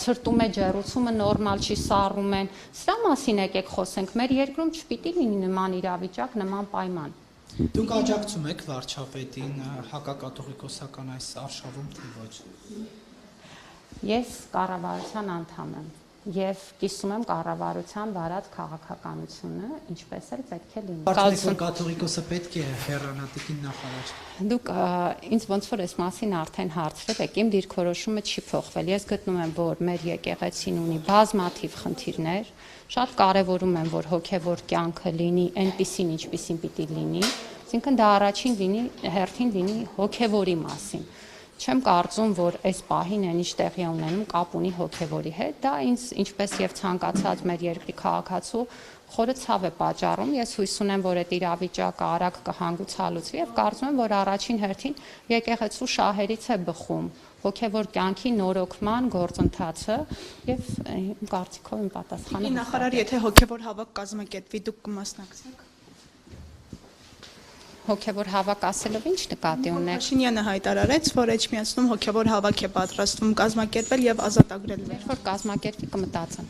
ցրտում է ջեռուցումը նորմալ չի, սառում են։ Սրա մասին եկեք խոսենք։ Մեր երկրում չպիտի լինի նման իրավիճակ, նման պայման։ Դուք աջակցում եք վարչապետին հակակաթողիկոսական այս արշավում, թե ոչ։ Ես կառավարության անդամ եմ եւ կիսում եմ կառավարության վարած քաղաքականությունը, ինչպես էլ պետք է լինի։ Կարծում եք կաթողիկոսը պետք է հեռանա տիկին նախարար։ Դուք ինձ ոնց որ այս մասին արդեն հարցրել եք, իմ դիրքորոշումը չի փոխվել։ Ես գտնում եմ, որ մեր եկեղեցին ունի բազմաթիվ խնդիրներ, շատ կարևորում եմ, որ հոգևոր կյանքը լինի այնպիսին, ինչպիսին պիտի լինի, այսինքն դա առաջին հերթին լինի հոգևորի մասին։ Չեմ կարծում, որ այս պահին այն ինչ տեղի է ունենում կապ ունի հոգևորի հետ, դա ինձ ինչպես եւ ցանկացած մեր երկրի քաղաքացու խորը ցավ է պատճառում։ Ես հույս ունեմ, որ այդ իրավիճակը արագ կհանգուցալուծվի եւ կարծում եմ, որ առաջին հերթին եկեղեցու շահերից է բխում հոգևոր կյանքի նորոգման գործընթացը եւ իմ կարծիքով իմ պատասխանը։ Նախարար, եթե հոգևոր հավաք կազմակերպվի, դուք կմասնակցեք։ Հոգևոր հավաք ասելով ինչ նկատի ունեք։ Փաշինյանը հայտարարեց, որ Էջմիածնում հոգևոր հավաք է պատրաստվում կազմակերպել եւ ազատագրել։ Երբ որ կազմակերպի կմտածեմ։